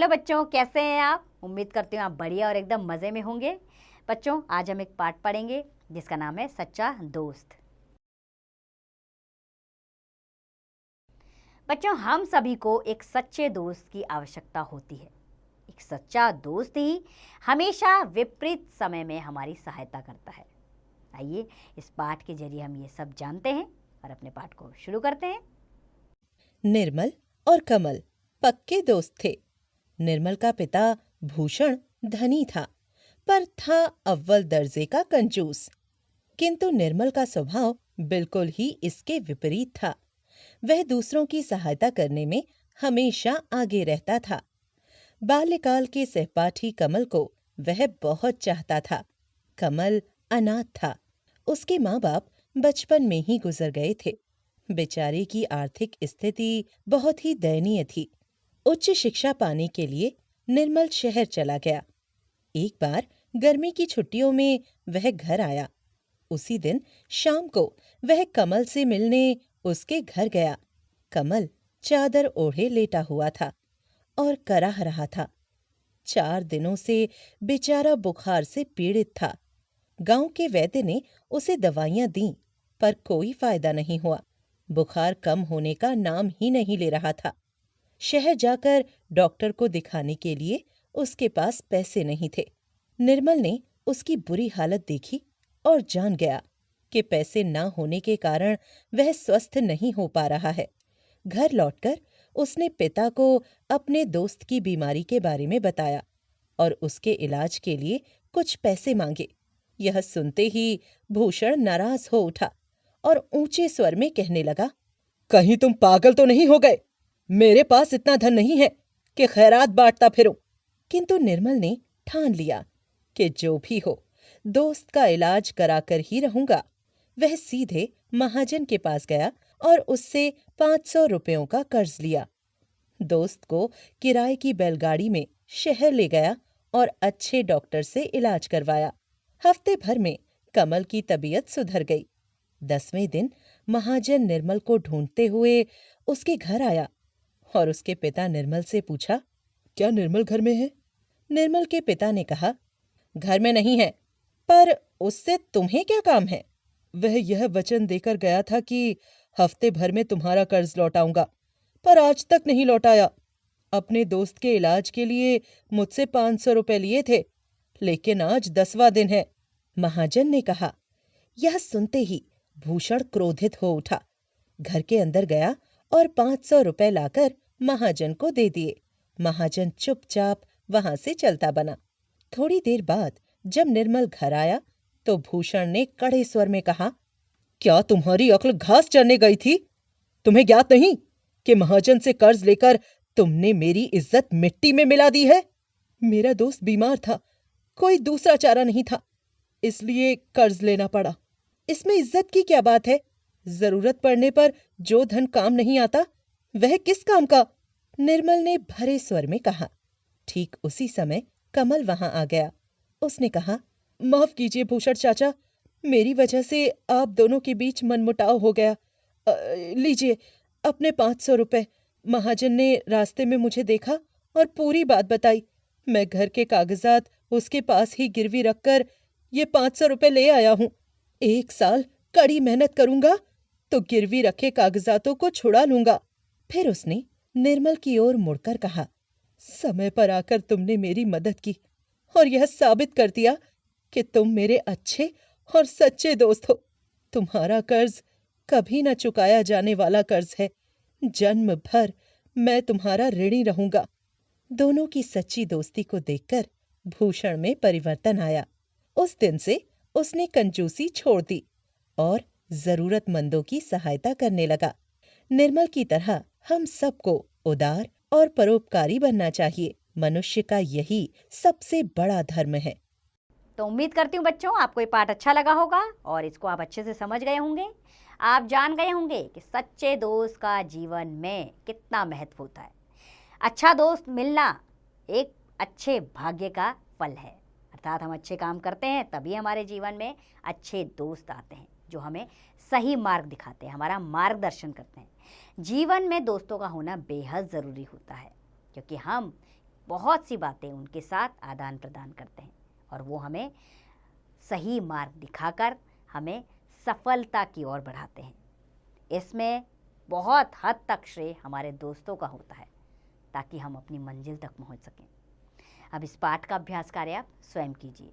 Hello बच्चों, कैसे हैं आप? उम्मीद करती हूँ आप बढ़िया और एकदम मज़े में होंगे। बच्चों, आज हम एक पाठ पढ़ेंगे जिसका नाम है सच्चा दोस्त। बच्चों, हम सभी को एक सच्चे दोस्त की आवश्यकता होती है। एक सच्चा दोस्त ही हमेशा विपरीत समय में हमारी सहायता करता है। आइए इस पाठ के जरिए हम ये सब जानते हैं और अपने पाठ को शुरू करते हैं। निर्मल और कमल पक्के दोस्त थे। निर्मल का पिता भूषण धनी था, पर था अव्वल दर्जे का कंजूस। किंतु निर्मल का स्वभाव बिल्कुल ही इसके विपरीत था। वह दूसरों की सहायता करने में हमेशा आगे रहता था। बाल्यकाल के सहपाठी कमल को वह बहुत चाहता था। कमल अनाथ था। उसके माँ बाप बचपन में ही गुजर गए थे। बेचारे की आर्थिक स्थिति बहुत ही दयनीय थी। उच्च शिक्षा पाने के लिए निर्मल शहर चला गया। एक बार गर्मी की छुट्टियों में वह घर आया। उसी दिन शाम को वह कमल से मिलने उसके घर गया। कमल चादर ओढ़े लेटा हुआ था और कराह रहा था। 4 दिनों से बेचारा बुखार से पीड़ित था। गांव के वैद्य ने उसे दवाइयां दीं, पर कोई फायदा नहीं हुआ। बुखार कम होने का नाम ही नहीं ले रहा था। शहर जाकर डॉक्टर को दिखाने के लिए उसके पास पैसे नहीं थे। निर्मल ने उसकी बुरी हालत देखी और जान गया कि पैसे न होने के कारण वह स्वस्थ नहीं हो पा रहा है। घर लौटकर उसने पिता को अपने दोस्त की बीमारी के बारे में बताया और उसके इलाज के लिए कुछ पैसे मांगे। यह सुनते ही भूषण नाराज हो उठा और ऊंचे स्वर में कहने लगा, कहीं तुम पागल तो नहीं हो गए? मेरे पास इतना धन नहीं है कि खैरात बांटता फिरूं। किंतु निर्मल ने ठान लिया कि जो भी हो, दोस्त का इलाज कराकर ही रहूंगा। वह सीधे महाजन के पास गया और उससे 500 रुपयों का कर्ज लिया। दोस्त को किराए की बैलगाड़ी में शहर ले गया और अच्छे डॉक्टर से इलाज करवाया। हफ्ते भर में कमल की तबीयत सुधर गई। 10वें दिन महाजन निर्मल को ढूंढते हुए उसके घर आया और उसके पिता निर्मल से पूछा, क्या निर्मल घर में है? निर्मल के पिता ने कहा, घर में नहीं है, पर उससे तुम्हें क्या काम है? वह यह वचन देकर गया था कि हफ्ते भर में तुम्हारा कर्ज लौटाऊंगा, पर आज तक नहीं लौटाया। अपने दोस्त के इलाज के लिए मुझसे 500 रुपए लिए थे, लेकिन आज 10वां दिन है। महाजन ने कहा। यह सुनते ही भूषण क्रोधित हो उठा। घर के अंदर गया और 500 रुपए लाकर महाजन को दे दिए। महाजन चुपचाप वहां से चलता बना। थोड़ी देर बाद जब निर्मल घर आया तो भूषण ने कड़े स्वर में कहा, क्या तुम्हारी अक्ल घास चरने गई थी? तुम्हें ज्ञात नहीं कि महाजन से कर्ज लेकर तुमने मेरी इज्जत मिट्टी में मिला दी है? मेरा दोस्त बीमार था, कोई दूसरा चारा नहीं था, इसलिए कर्ज लेना पड़ा। इसमें इज्जत की क्या बात है? जरूरत पड़ने पर जो धन काम नहीं आता, वह किस काम का? निर्मल ने भरे स्वर में कहा। ठीक उसी समय कमल वहां आ गया। उसने कहा, माफ कीजिए भूषण चाचा, मेरी वजह से आप दोनों के बीच मनमुटाव हो गया। लीजिए अपने 500 रुपए। महाजन ने रास्ते में मुझे देखा और पूरी बात बताई। मैं घर के कागजात उसके पास ही गिरवी रखकर ये 500 रुपए ले आया हूं। 1 साल कड़ी मेहनत करूंगा तो गिरवी रखे कागजातों को छुड़ा लूंगा। फिर उसने निर्मल की ओर मुड़कर कहा, समय पर आकर तुमने मेरी मदद की और यह साबित कर दिया कि तुम मेरे अच्छे और सच्चे दोस्त हो। तुम्हारा कर्ज कभी न चुकाया जाने वाला कर्ज है। जन्म भर मैं तुम्हारा ऋणी रहूंगा। दोनों की सच्ची दोस्ती को देखकर भूषण में परिवर्तन आया। उस दिन से उसने कंजूसी छोड़ दी और जरूरतमंदों की सहायता करने लगा। निर्मल की तरह हम सबको उदार और परोपकारी बनना चाहिए। मनुष्य का यही सबसे बड़ा धर्म है। तो उम्मीद करती हूँ बच्चों आपको ये पाठ अच्छा लगा होगा और इसको आप अच्छे से समझ गए होंगे। आप जान गए होंगे कि सच्चे दोस्त का जीवन में कितना महत्व होता है। अच्छा दोस्त मिलना एक अच्छे भाग्य का फल है। अर्थात हम अच्छे काम करते हैं तभी हमारे जीवन में अच्छे दोस्त आते हैं जो हमें सही मार्ग दिखाते हैं, हमारा मार्गदर्शन करते हैं। जीवन में दोस्तों का होना बेहद ज़रूरी होता है, क्योंकि हम बहुत सी बातें उनके साथ आदान प्रदान करते हैं और वो हमें सही मार्ग दिखाकर हमें सफलता की ओर बढ़ाते हैं। इसमें बहुत हद तक श्रेय हमारे दोस्तों का होता है ताकि हम अपनी मंजिल तक पहुंच सकें। अब इस पाठ का अभ्यास कार्य आप स्वयं कीजिए।